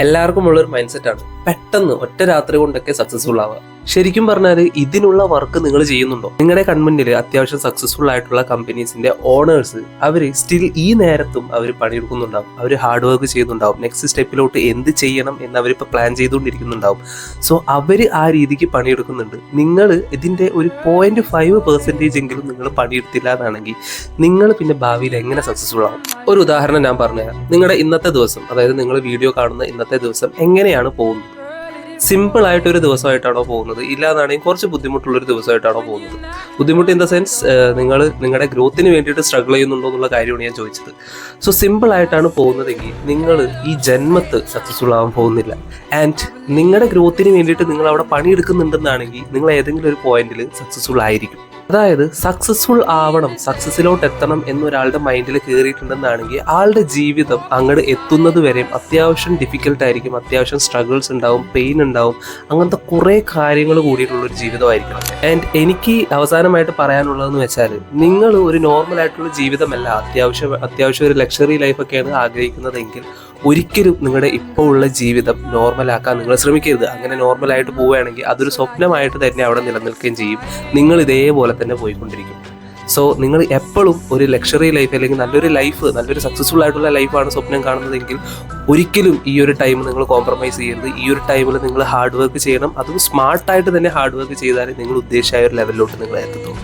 എല്ലാവർക്കും ഉള്ളൊരു മൈൻഡ് സെറ്റാണ് പെട്ടെന്ന് ഒറ്റ രാത്രി കൊണ്ടൊക്കെ സക്സസ്ഫുൾ ആവുക. ശരിക്കും പറഞ്ഞാൽ ഇതിനുള്ള വർക്ക് നിങ്ങൾ ചെയ്യുന്നുണ്ടോ? നിങ്ങളുടെ കൺമുന്നിൽ അത്യാവശ്യം സക്സസ്ഫുൾ ആയിട്ടുള്ള കമ്പനീസിന്റെ ഓണേഴ്സ് അവർ സ്റ്റിൽ ഈ നേരത്തും അവർ പണിയെടുക്കുന്നുണ്ടാവും, അവർ ഹാർഡ് വർക്ക് ചെയ്യുന്നുണ്ടാവും, നെക്സ്റ്റ് സ്റ്റെപ്പിലോട്ട് എന്ത് ചെയ്യണം എന്ന് അവരിപ്പോൾ പ്ലാൻ ചെയ്തുകൊണ്ടിരിക്കുന്നുണ്ടാവും. സോ അവർ ആ രീതിക്ക് പണിയെടുക്കുന്നുണ്ട്. നിങ്ങൾ ഇതിന്റെ ഒരു 0.5% എങ്കിലും നിങ്ങൾ പണിയെടുത്തില്ല എന്നാണെങ്കിൽ നിങ്ങൾ പിന്നെ ഭാവിയിൽ എങ്ങനെ സക്സസ്ഫുൾ ആവും? ഒരു ഉദാഹരണം ഞാൻ പറഞ്ഞുതരാം. നിങ്ങളുടെ ഇന്നത്തെ ദിവസം, അതായത് നിങ്ങൾ വീഡിയോ കാണുന്ന ഇന്നത്തെ ദിവസം എങ്ങനെയാണ് പോകുന്നത്? സിമ്പിൾ ആയിട്ട് ഒരു ദിവസമായിട്ടാണോ പോകുന്നത്, ഇല്ലാന്നാണെങ്കിൽ കുറച്ച് ബുദ്ധിമുട്ടുള്ളൊരു ദിവസമായിട്ടാണോ പോകുന്നത്? ബുദ്ധിമുട്ട് ഇൻ ദ സെൻസ് നിങ്ങൾ നിങ്ങളുടെ ഗ്രോത്തിന് വേണ്ടിയിട്ട് സ്ട്രഗിൾ ചെയ്യുന്നുണ്ടോ എന്നുള്ള കാര്യമാണ് ഞാൻ ചോദിച്ചത്. സോ സിമ്പിൾ ആയിട്ടാണ് പോകുന്നതെങ്കിൽ നിങ്ങൾ ഈ ജന്മത്ത് സക്സസ്ഫുൾ ആവാൻ പോകുന്നില്ല. ആൻഡ് നിങ്ങളുടെ ഗ്രോത്തിന് വേണ്ടിയിട്ട് നിങ്ങൾ അവിടെ പണിയെടുക്കുന്നുണ്ടെന്നാണെങ്കിൽ നിങ്ങൾ ഏതെങ്കിലും ഒരു പോയിന്റിൽ സക്സസ്ഫുൾ ആയിരിക്കും. അതായത് സക്സസ്ഫുൾ ആവണം, സക്സസിലോട്ട് എത്തണം എന്നൊരാളുടെ മൈൻഡിൽ കയറിയിട്ടുണ്ടെന്നാണെങ്കിൽ ആളുടെ ജീവിതം അങ്ങോട്ട് എത്തുന്നത് വരെയും അത്യാവശ്യം ഡിഫിക്കൽട്ടായിരിക്കും, അത്യാവശ്യം സ്ട്രഗിൾസ് ഉണ്ടാവും, പെയിൻ ഉണ്ടാവും, അങ്ങനത്തെ കുറേ കാര്യങ്ങൾ കൂടിയിട്ടുള്ളൊരു ജീവിതമായിരിക്കണം. ആൻഡ് എനിക്ക് അവസാനമായിട്ട് പറയാനുള്ളതെന്ന് വെച്ചാൽ, നിങ്ങൾ ഒരു നോർമൽ ആയിട്ടുള്ള ജീവിതമല്ല, അത്യാവശ്യം ഒരു ലക്ഷറി ലൈഫൊക്കെയാണ് ആഗ്രഹിക്കുന്നതെങ്കിൽ ഒരിക്കലും നിങ്ങളുടെ ഇപ്പോൾ ഉള്ള ജീവിതം നോർമലാക്കാൻ നിങ്ങൾ ശ്രമിക്കരുത്. അങ്ങനെ നോർമലായിട്ട് പോവുകയാണെങ്കിൽ അതൊരു സ്വപ്നമായിട്ട് തന്നെ അവിടെ നിലനിൽക്കുകയും ചെയ്യും. നിങ്ങൾ ഇതേപോലെ തന്നെ പോയിക്കൊണ്ടിരിക്കും. സോ നിങ്ങൾ എപ്പോഴും ഒരു ലക്ഷറി ലൈഫ് അല്ലെങ്കിൽ നല്ലൊരു സക്സസ്ഫുൾ ആയിട്ടുള്ള ലൈഫാണ് സ്വപ്നം കാണുന്നതെങ്കിൽ ഒരിക്കലും ഈ ഒരു ടൈം നിങ്ങൾ കോംപ്രമൈസ് ചെയ്യരുത്. ഈ ഒരു ടൈമിൽ നിങ്ങൾ ഹാർഡ് വർക്ക് ചെയ്യണം. അതും സ്മാർട്ടായിട്ട് തന്നെ ഹാർഡ് വർക്ക് ചെയ്താലേ നിങ്ങൾ ഉദ്ദേശിച്ച ഒരു ലെവലിലോട്ട് നിങ്ങൾ എത്തത്തുള്ളൂ.